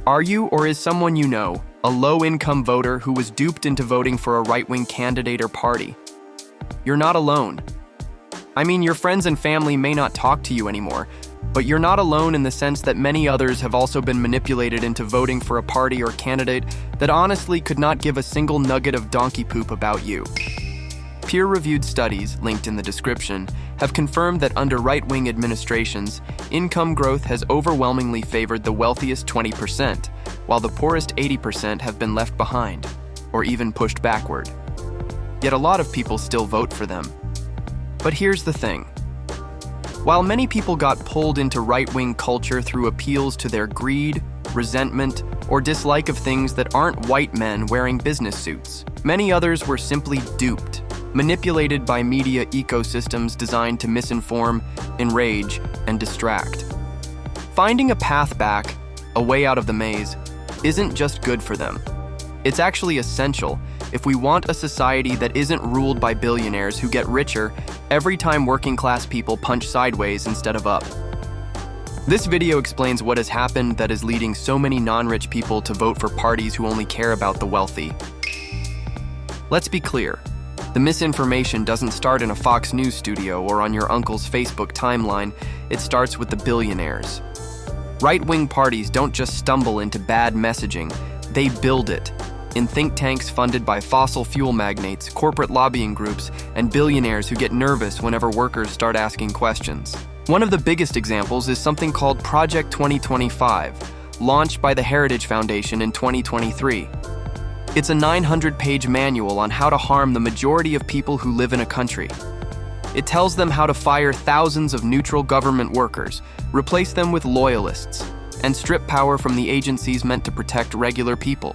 Are you, or is someone you know, a low-income voter who was duped into voting for a right-wing candidate or party? You're not alone. I mean, your friends and family may not talk to you anymore, but you're not alone in the sense that many others have also been manipulated into voting for a party or candidate that honestly could not give a single nugget of donkey poop about you. Peer-reviewed studies, linked in the description, have confirmed that under right-wing administrations, income growth has overwhelmingly favored the wealthiest 20%, while the poorest 80% have been left behind, or even pushed backward. Yet a lot of people still vote for them. But here's the thing. While many people got pulled into right-wing culture through appeals to their greed, resentment, or dislike of things that aren't white men wearing business suits, many others were simply duped, manipulated by media ecosystems designed to misinform, enrage, and distract. Finding a path back, a way out of the maze, isn't just good for them. It's actually essential if we want a society that isn't ruled by billionaires who get richer every time working-class people punch sideways instead of up. This video explains what has happened that is leading so many non-rich people to vote for parties who only care about the wealthy. Let's be clear. The misinformation doesn't start in a Fox News studio or on your uncle's Facebook timeline. It starts with the billionaires. Right-wing parties don't just stumble into bad messaging, they build it. In think tanks funded by fossil fuel magnates, corporate lobbying groups, and billionaires who get nervous whenever workers start asking questions. One of the biggest examples is something called Project 2025, launched by the Heritage Foundation in 2023. It's a 900-page manual on how to harm the majority of people who live in a country. It tells them how to fire thousands of neutral government workers, replace them with loyalists, and strip power from the agencies meant to protect regular people,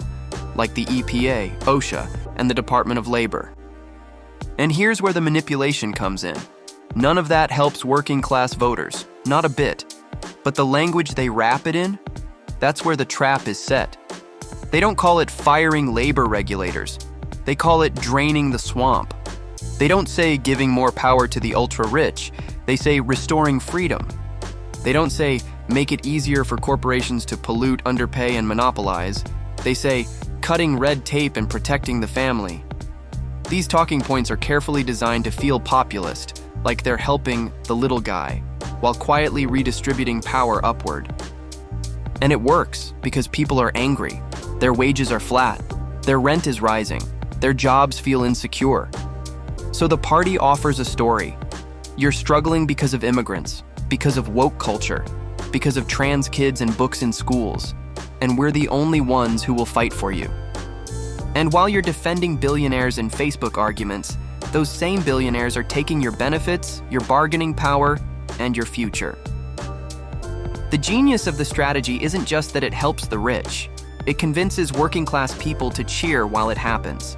like the EPA, OSHA, and the Department of Labor. And here's where the manipulation comes in. None of that helps working-class voters, not a bit. But the language they wrap it in, that's where the trap is set. They don't call it firing labor regulators. They call it draining the swamp. They don't say giving more power to the ultra-rich. They say restoring freedom. They don't say make it easier for corporations to pollute, underpay, and monopolize. They say cutting red tape and protecting the family. These talking points are carefully designed to feel populist, like they're helping the little guy, while quietly redistributing power upward. And it works because people are angry. Their wages are flat, their rent is rising, their jobs feel insecure. So the party offers a story. You're struggling because of immigrants, because of woke culture, because of trans kids and books in schools, and we're the only ones who will fight for you. And while you're defending billionaires in Facebook arguments, those same billionaires are taking your benefits, your bargaining power, and your future. The genius of the strategy isn't just that it helps the rich. It convinces working-class people to cheer while it happens.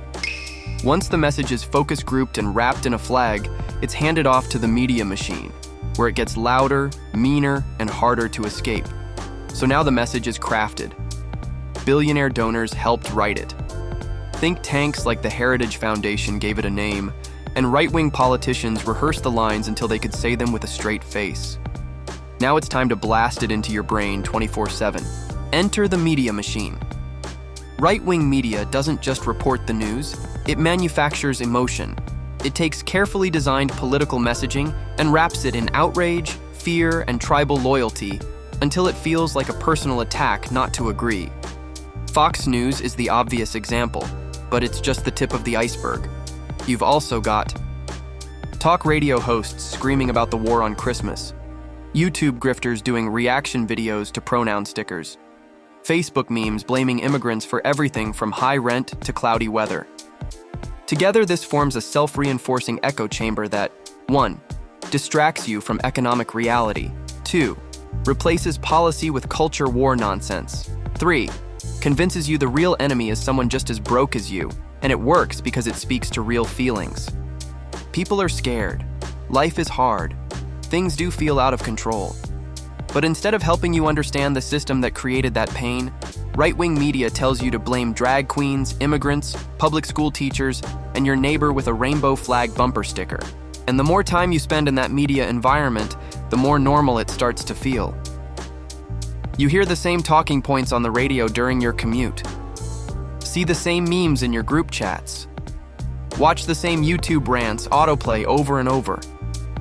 Once the message is focus grouped and wrapped in a flag, it's handed off to the media machine, where it gets louder, meaner, and harder to escape. So now the message is crafted. Billionaire donors helped write it. Think tanks like the Heritage Foundation gave it a name, and right-wing politicians rehearsed the lines until they could say them with a straight face. Now it's time to blast it into your brain 24/7. Enter the media machine. Right-wing media doesn't just report the news, it manufactures emotion. It takes carefully designed political messaging and wraps it in outrage, fear, and tribal loyalty until it feels like a personal attack not to agree. Fox News is the obvious example, but it's just the tip of the iceberg. You've also got talk radio hosts screaming about the war on Christmas, YouTube grifters doing reaction videos to pronoun stickers, Facebook memes blaming immigrants for everything from high rent to cloudy weather. Together, this forms a self-reinforcing echo chamber that 1. Distracts you from economic reality, 2. Replaces policy with culture war nonsense, 3. Convinces you the real enemy is someone just as broke as you, and it works because it speaks to real feelings. People are scared. Life is hard. Things do feel out of control. But instead of helping you understand the system that created that pain, right-wing media tells you to blame drag queens, immigrants, public school teachers, and your neighbor with a rainbow flag bumper sticker. And the more time you spend in that media environment, the more normal it starts to feel. You hear the same talking points on the radio during your commute. See the same memes in your group chats. Watch the same YouTube rants autoplay over and over.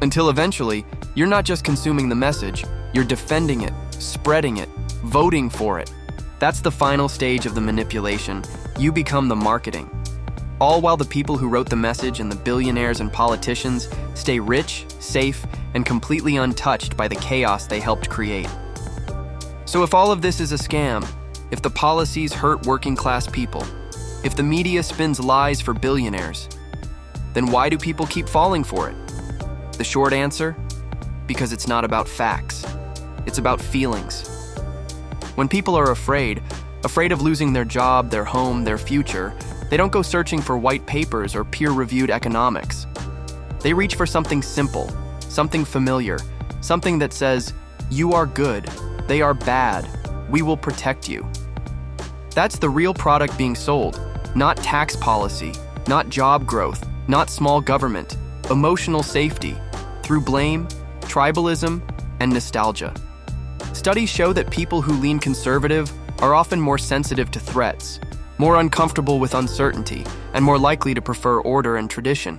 Until eventually, you're not just consuming the message, you're defending it, spreading it, voting for it. That's the final stage of the manipulation. You become the marketing. All while the people who wrote the message and the billionaires and politicians stay rich, safe, and completely untouched by the chaos they helped create. So if all of this is a scam, if the policies hurt working-class people, if the media spins lies for billionaires, then why do people keep falling for it? The short answer? Because it's not about facts. It's about feelings. When people are afraid of losing their job, their home, their future, they don't go searching for white papers or peer-reviewed economics. They reach for something simple, something familiar, something that says, you are good, they are bad, we will protect you. That's the real product being sold, not tax policy, not job growth, not small government, emotional safety, through blame, tribalism, and nostalgia. Studies show that people who lean conservative are often more sensitive to threats, more uncomfortable with uncertainty, and more likely to prefer order and tradition.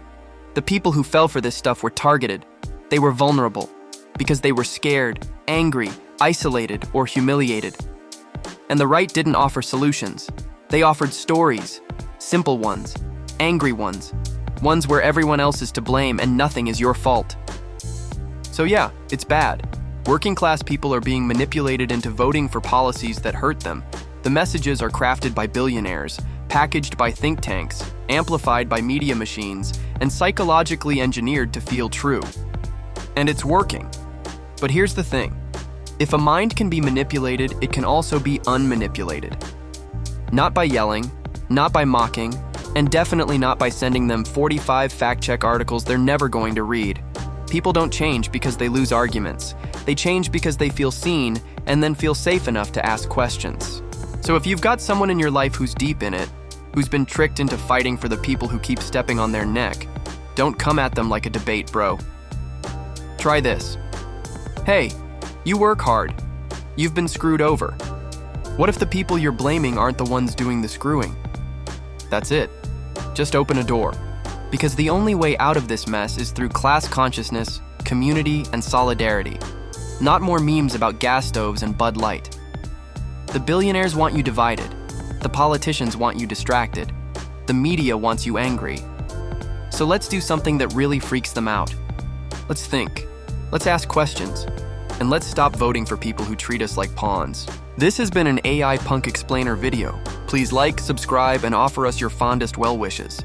The people who fell for this stuff were targeted. They were vulnerable because they were scared, angry, isolated, or humiliated. And the right didn't offer solutions. They offered stories, simple ones, angry ones where everyone else is to blame and nothing is your fault. So yeah, it's bad. Working class people are being manipulated into voting for policies that hurt them. The messages are crafted by billionaires, packaged by think tanks, amplified by media machines, and psychologically engineered to feel true. And it's working. But here's the thing. If a mind can be manipulated, it can also be unmanipulated. Not by yelling, not by mocking, and definitely not by sending them 45 fact-check articles they're never going to read. People don't change because they lose arguments. They change because they feel seen and then feel safe enough to ask questions. So if you've got someone in your life who's deep in it, who's been tricked into fighting for the people who keep stepping on their neck, don't come at them like a debate, bro. Try this. Hey, you work hard. You've been screwed over. What if the people you're blaming aren't the ones doing the screwing? That's it. Just open a door. Because the only way out of this mess is through class consciousness, community, and solidarity. Not more memes about gas stoves and Bud Light. The billionaires want you divided. The politicians want you distracted. The media wants you angry. So let's do something that really freaks them out. Let's think. Let's ask questions. And let's stop voting for people who treat us like pawns. This has been an AI Punk Explainer video. Please like, subscribe, and offer us your fondest well wishes.